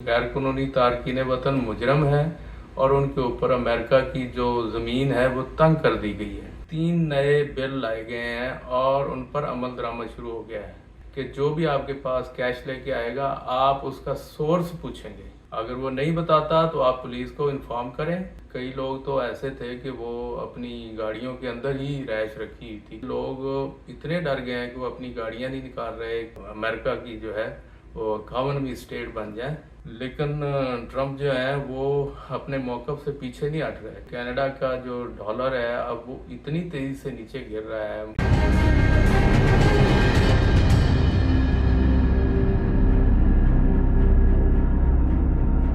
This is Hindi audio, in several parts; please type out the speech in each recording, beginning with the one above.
गैर कानूनी तारकीन वतन मुजरम है और उनके ऊपर अमेरिका की जो ज़मीन है वो तंग कर दी गई है। 3 नए बिल लाए गए हैं और उन पर अमल दरामद शुरू हो गया है कि जो भी आपके पास कैश लेके आएगा आप उसका सोर्स पूछेंगे। अगर वो नहीं बताता तो आप पुलिस को इन्फॉर्म करें। कई लोग तो ऐसे थे कि वो अपनी गाड़ियों के अंदर ही रैश रखी हुई थी। लोग इतने डर गए हैं कि वो अपनी गाड़ियां नहीं निकाल रहे। अमेरिका की जो है वो इकॉनमी स्टेट बन जाए। लेकिन ट्रम्प जो है वो अपने मौक़िफ़ से पीछे नहीं हट रहे। कनाडा का जो डॉलर है अब वो इतनी तेज़ी से नीचे गिर रहा है।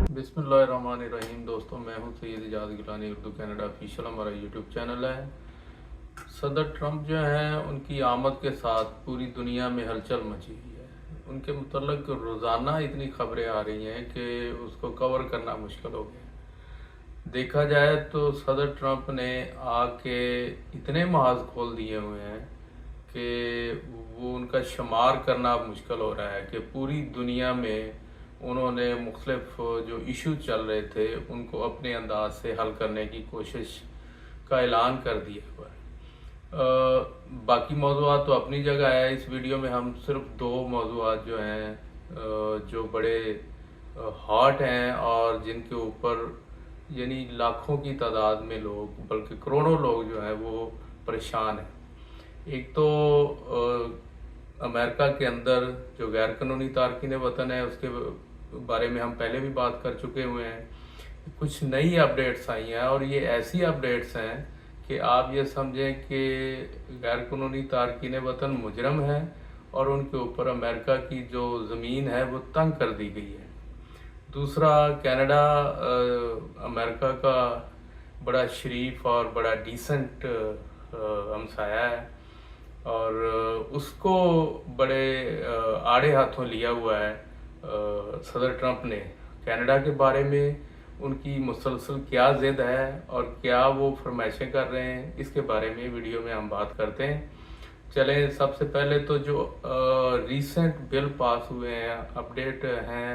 बिस्मिल्लाहिर्रहमानिर्रहीम। दोस्तों, मैं हूं सैयद इजाज़ गिलानी, उर्दू कनाडा ऑफिशियल हमारा यूट्यूब चैनल है। सदर ट्रम्प जो हैं उनकी आमद के साथ पूरी दुनिया में हलचल मची हुई है। उनके मुतल्लिक़ रोज़ाना इतनी ख़बरें आ रही हैं कि उसको कवर करना मुश्किल हो गया। देखा जाए तो सदर ट्रम्प ने आके इतने महाज खोल दिए हुए हैं कि वो उनका शुमार करना मुश्किल हो रहा है कि पूरी दुनिया में उन्होंने मुख्तलिफ जो इशू चल रहे थे उनको अपने अंदाज से हल करने की कोशिश का ऐलान कर दिया हुआ है। बाकी मौज़ूआत तो अपनी जगह है। इस वीडियो में हम सिर्फ 2 मौज़ूआत जो हैं जो बड़े हॉट हैं और जिनके ऊपर यानी लाखों की तादाद में लोग बल्कि करोड़ों लोग जो हैं वो परेशान हैं। एक तो अमेरिका के अंदर जो गैर कानूनी तारकीन वतन है उसके बारे में हम पहले भी बात कर चुके हुए हैं। कुछ नई अपडेट्स आई हैं और ये ऐसी अपडेट्स हैं कि आप ये समझें कि गैर कानूनी तारकीन वतन मुजरम है और उनके ऊपर अमेरिका की जो ज़मीन है वो तंग कर दी गई है। दूसरा, कनाडा अमेरिका का बड़ा शरीफ और बड़ा डिसेंट हमसाया है और उसको बड़े आड़े हाथों लिया हुआ है सदर ट्रम्प ने। कनाडा के बारे में उनकी मुसलसल क्या ज़िद है और क्या वो फरमाइशें कर रहे हैं, इसके बारे में वीडियो में हम बात करते हैं। चलें, सबसे पहले तो जो रीसेंट बिल पास हुए हैं, अपडेट हैं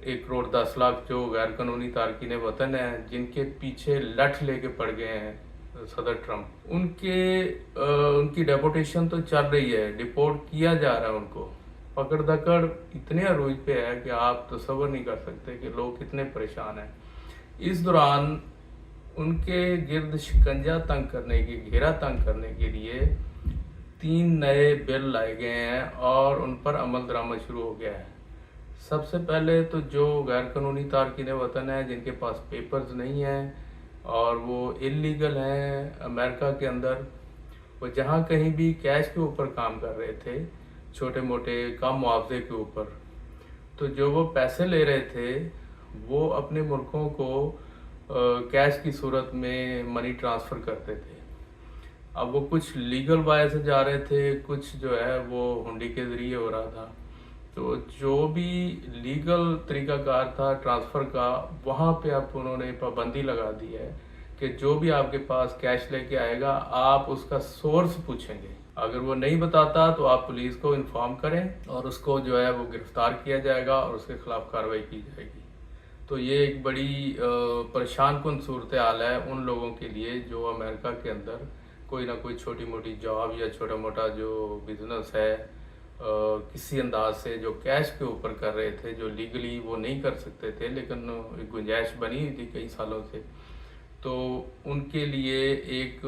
1,10,00,000 जो गैर कानूनी तारकीन वतन हैं जिनके पीछे लठ लेके पड़ गए हैं सदर ट्रम्प। उनकी डेपोटेशन तो चल रही है, डिपोर्ट किया जा रहा है उनको। पकड़ दकड़ इतने अरूज पे है कि आप तसव्वुर नहीं कर सकते कि लोग कितने परेशान हैं। इस दौरान उनके गिर्द शिकंजा तंग करने की, घेरा तंग करने के लिए 3 नए बिल लाए गए हैं और उन पर अमल दरामद शुरू हो गया है। सबसे पहले तो जो गैर कानूनी तारकीन वतन है जिनके पास पेपर्स नहीं हैं और वो इलीगल हैं अमेरिका के अंदर, वो जहाँ कहीं भी कैश के ऊपर काम कर रहे थे, छोटे मोटे कम मुआवजे के ऊपर, तो जो वो पैसे ले रहे थे वो अपने मुल्कों को कैश की सूरत में मनी ट्रांसफ़र करते थे। अब वो कुछ लीगल वाय से जा रहे थे, कुछ जो है वो हुंडी के ज़रिए हो रहा था। तो जो भी लीगल तरीक़ाकार था ट्रांसफ़र का, वहाँ पे अब उन्होंने पाबंदी लगा दी है कि जो भी आपके पास कैश लेके आएगा आप उसका सोर्स पूछेंगे। अगर वो नहीं बताता तो आप पुलिस को इन्फॉर्म करें और उसको जो है वो गिरफ्तार किया जाएगा और उसके खिलाफ कार्रवाई की जाएगी। तो ये एक बड़ी परेशान कुन सूरत हाल है उन लोगों के लिए जो अमेरिका के अंदर कोई ना कोई छोटी मोटी जॉब या छोटा मोटा जो बिज़नेस है किसी अंदाज से जो कैश के ऊपर कर रहे थे, जो लीगली वो नहीं कर सकते थे, लेकिन एक गुंजाइश बनी हुई थी कई सालों से। तो उनके लिए एक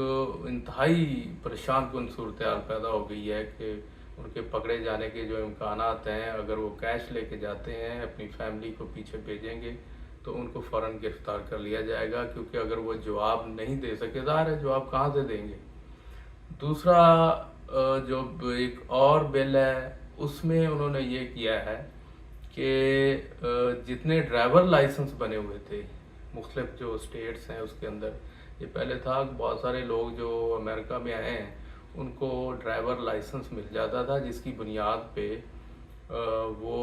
इंतहाई परेशान कुन सूरत हाल पैदा हो गई है कि उनके पकड़े जाने के जो इम्कानात हैं, अगर वो कैश लेके जाते हैं अपनी फैमिली को पीछे भेजेंगे तो उनको फ़ौरन गिरफ्तार कर लिया जाएगा, क्योंकि अगर वो जवाब नहीं दे सके, ज़ाहिर है जवाब कहाँ से देंगे। दूसरा जो एक और बिल है उसमें उन्होंने ये किया है कि जितने ड्राइवर लाइसेंस बने हुए थे मुख्तलिफ जो स्टेट्स हैं उसके अंदर, ये पहले था कि बहुत सारे लोग जो अमेरिका में आए हैं उनको ड्राइवर लाइसेंस मिल जाता था जिसकी बुनियाद पे वो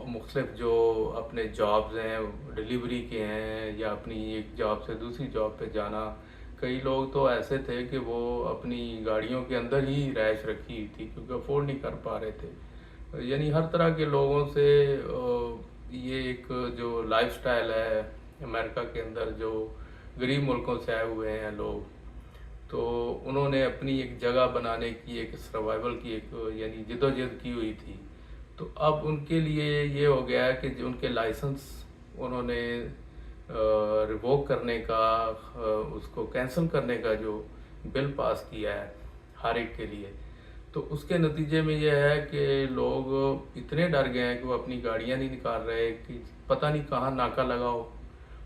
मुख्तलिफ जो अपने जॉब्स हैं, डिलीवरी के हैं या अपनी एक जॉब से दूसरी जॉब पे जाना, कई लोग तो ऐसे थे कि वो अपनी गाड़ियों के अंदर ही रैश रखी हुई थी क्योंकि अफोर्ड नहीं कर पा रहे थे। यानी हर तरह के लोगों से एक जो लाइफस्टाइल है अमेरिका के अंदर, जो गरीब मुल्कों से आए हुए हैं लोग, तो उन्होंने अपनी एक जगह बनाने की, एक सर्वाइवल की एक यानी जिद्दोजहद की हुई थी। तो अब उनके लिए ये हो गया है कि जो उनके लाइसेंस उन्होंने रिवोक करने का, उसको कैंसिल करने का जो बिल पास किया है हर एक के लिए, तो उसके नतीजे में यह है कि लोग इतने डर गए हैं कि वो अपनी गाड़ियां नहीं निकाल रहे कि पता नहीं कहाँ नाका लगाओ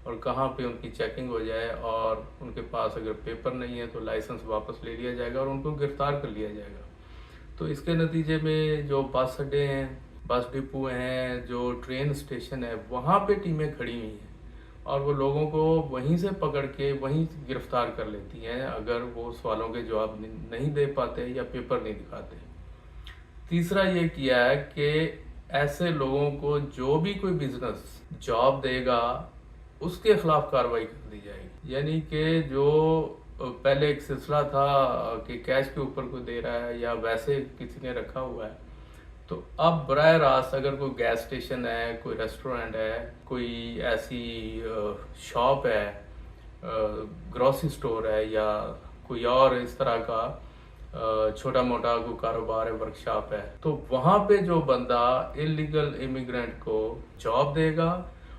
और कहाँ पे उनकी चेकिंग हो जाए, और उनके पास अगर पेपर नहीं है तो लाइसेंस वापस ले लिया जाएगा और उनको गिरफ्तार कर लिया जाएगा। तो इसके नतीजे में जो बस अड्डे हैं, बस डिपो हैं, जो ट्रेन स्टेशन है, वहाँ पे टीमें खड़ी हुई हैं और वो लोगों को वहीं से पकड़ के वहीं गिरफ्तार कर लेती हैं अगर वो सवालों के जवाब नहीं दे पाते या पेपर नहीं दिखाते। तीसरा ये किया है कि ऐसे लोगों को जो भी कोई बिजनेस जॉब देगा उसके खिलाफ कार्रवाई कर दी जाएगी। यानी कि जो पहले एक सिलसिला था कि कैश के ऊपर कोई दे रहा है या वैसे किसी ने रखा हुआ है, तो अब बराह रास्त अगर कोई गैस स्टेशन है, कोई रेस्टोरेंट है, कोई ऐसी शॉप है, ग्रोसरी स्टोर है, या कोई और इस तरह का छोटा मोटा कोई कारोबार है, वर्कशॉप है, तो वहां पे जो बंदा इलीगल इमिग्रेंट को जॉब देगा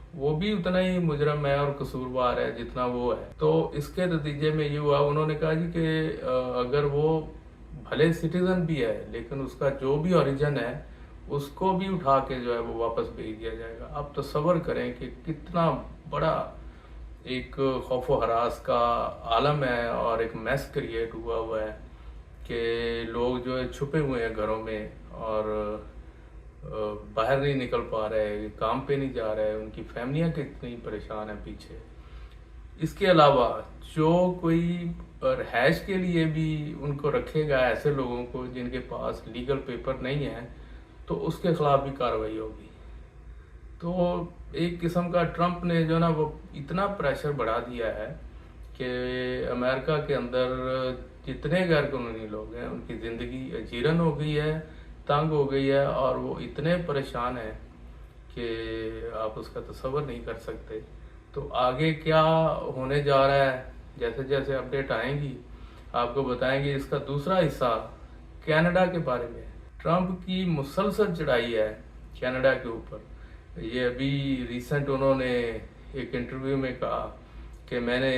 वो भी उतना ही मुजरम है और कसूरवार है जितना वो है। तो इसके नतीजे में ये हुआ, उन्होंने कहा जी कि अगर वो भले सिटीजन भी है लेकिन उसका जो भी ओरिजिन है उसको भी उठा के जो है वो वापस भेज दिया जाएगा। अब तसव्वुर करें कि कितना बड़ा एक खौफ व हरास का आलम है और एक मैस क्रिएट हुआ है कि लोग जो है छुपे हुए हैं घरों में और बाहर नहीं निकल पा रहे, काम पे नहीं जा रहे, उनकी फैमिलियां कितनी परेशान है पीछे। इसके अलावा जो कोई रहायश के लिए भी उनको रखेगा ऐसे लोगों को जिनके पास लीगल पेपर नहीं है, तो उसके खिलाफ भी कार्रवाई होगी। तो एक किस्म का ट्रंप ने जो ना वो इतना प्रेशर बढ़ा दिया है कि अमेरिका के अंदर जितने गैर कानूनी लोग हैं उनकी ज़िंदगी जीरन हो गई है, तंग हो गई है, और वो इतने परेशान हैं कि आप उसका तसव्वुर नहीं कर सकते। तो आगे क्या होने जा रहा है, जैसे जैसे अपडेट आएंगी आपको बताएंगे। इसका दूसरा हिस्सा कनाडा के बारे में। ट्रंप की मुसलसल चढ़ाई है कनाडा के ऊपर। ये अभी रिसेंट उन्होंने एक इंटरव्यू में कहा कि मैंने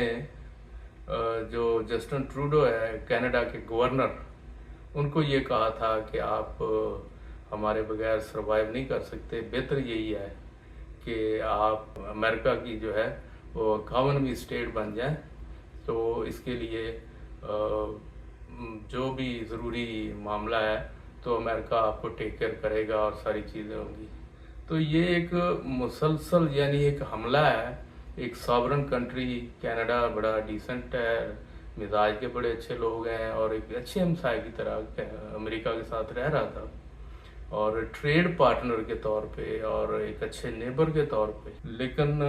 जो जस्टिन ट्रूडो है कनाडा के गवर्नर, उनको ये कहा था कि आप हमारे बगैर सरवाइव नहीं कर सकते, बेहतर यही है कि आप अमेरिका की जो है वो कॉमनवेल्थ स्टेट बन जाए। तो इसके लिए जो भी ज़रूरी मामला है तो अमेरिका आपको टेक केयर करेगा और सारी चीज़ें होंगी। तो ये एक मुसलसल यानी एक हमला है। एक सॉवरन कंट्री कनाडा बड़ा डिसेंट है, मिजाज के बड़े अच्छे लोग हैं और एक अच्छे हमसाये की तरह अमेरिका के साथ रह रहा था, और ट्रेड पार्टनर के तौर पे और एक अच्छे नेबर के तौर पे। लेकिन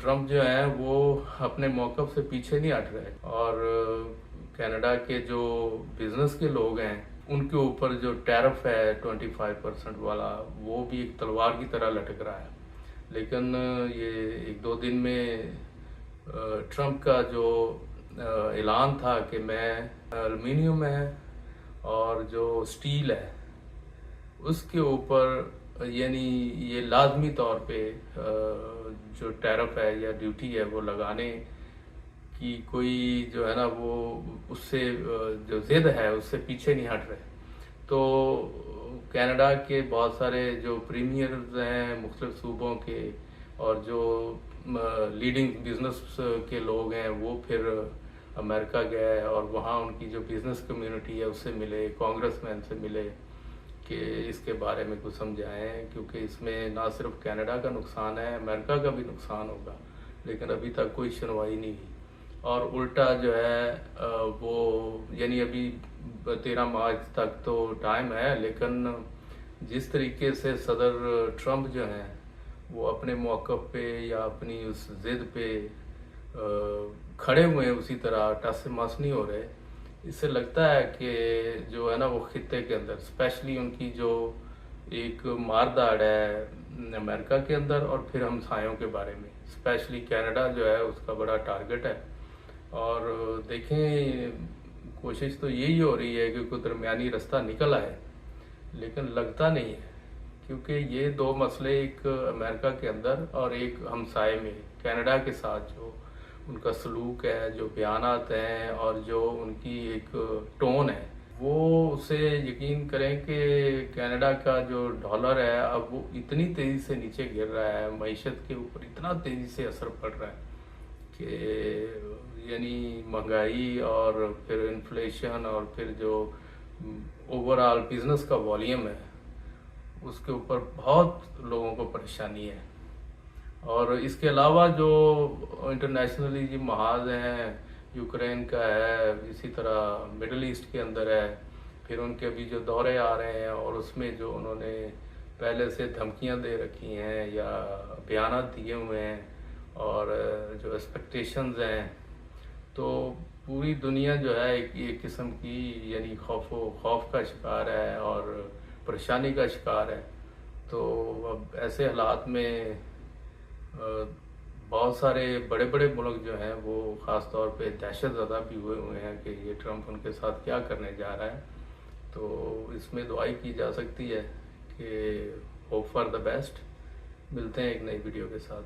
ट्रंप जो है वो अपने मौक़िफ़ से पीछे नहीं हट रहे, और कनाडा के जो बिजनेस के लोग हैं उनके ऊपर जो टैरिफ है 25% वाला, वो भी एक तलवार की तरह लटक रहा है। लेकिन ये एक दो दिन में ट्रंप का जो ऐलान था कि मैं एल्युमिनियम है और जो स्टील है उसके ऊपर यानी ये लाजमी तौर पे जो टैरिफ है या ड्यूटी है वो लगाने की कोई जो है ना वो उससे जो जिद है उससे पीछे नहीं हट रहे। तो कनाडा के बहुत सारे जो प्रीमियर्स हैं मुख्तलिफ सूबों के और जो लीडिंग बिजनेस के लोग हैं वो फिर अमेरिका गए और वहाँ उनकी जो बिजनेस कम्युनिटी है उससे मिले, कांग्रेसमैन से मिले कि इसके बारे में कुछ समझाएं, क्योंकि इसमें ना सिर्फ कनाडा का नुकसान है, अमेरिका का भी नुकसान होगा। लेकिन अभी तक कोई सुनवाई नहीं हुई, और उल्टा जो है वो यानी अभी 13 मार्च तक तो टाइम है, लेकिन जिस तरीके से सदर ट्रंप जो हैं वो अपने मौक़िफ़ पे या अपनी उस ज़िद पे खड़े हुए हैं, उसी तरह टस से मस नहीं हो रहे। इससे लगता है कि जो है ना वो खित्ते के अंदर स्पेशली उनकी जो एक मारदाड़ है अमेरिका के अंदर और फिर हमसायों के बारे में। स्पेशली कनाडा जो है उसका बड़ा टारगेट है। और देखें, कोशिश तो यही हो रही है कि कोई दरमियानी रास्ता निकल आए, लेकिन लगता नहीं है, क्योंकि ये दो मसले, एक अमेरिका के अंदर और एक हमसाए में कनाडा के साथ जो उनका सलूक है, जो बयानात हैं और जो उनकी एक टोन है, वो उसे यकीन करें कि कनाडा का जो डॉलर है अब वो इतनी तेज़ी से नीचे गिर रहा है, मईशत के ऊपर इतना तेज़ी से असर पड़ रहा है कि यानी महंगाई और फिर इन्फ्लेशन और फिर जो ओवरऑल बिजनेस का वॉल्यूम है उसके ऊपर बहुत लोगों को परेशानी है। और इसके अलावा जो इंटरनेशनली जो महाज हैं, यूक्रेन का है, इसी तरह मिडल ईस्ट के अंदर है, फिर उनके अभी जो दौरे आ रहे हैं और उसमें जो उन्होंने पहले से धमकियां दे रखी हैं या बयान दिए हुए हैं और जो एक्सपेक्टेशंस हैं, तो पूरी दुनिया जो है एक किस्म की यानी खौफ का शिकार है और परेशानी का शिकार है। तो अब ऐसे हालात में बहुत सारे बड़े बड़े मुल्क जो हैं वो ख़ास तौर पे दहशत ज़दा भी हुए हैं कि ये ट्रम्प उनके साथ क्या करने जा रहा है। तो इसमें दुआई की जा सकती है कि होप फॉर द बेस्ट। मिलते हैं एक नई वीडियो के साथ।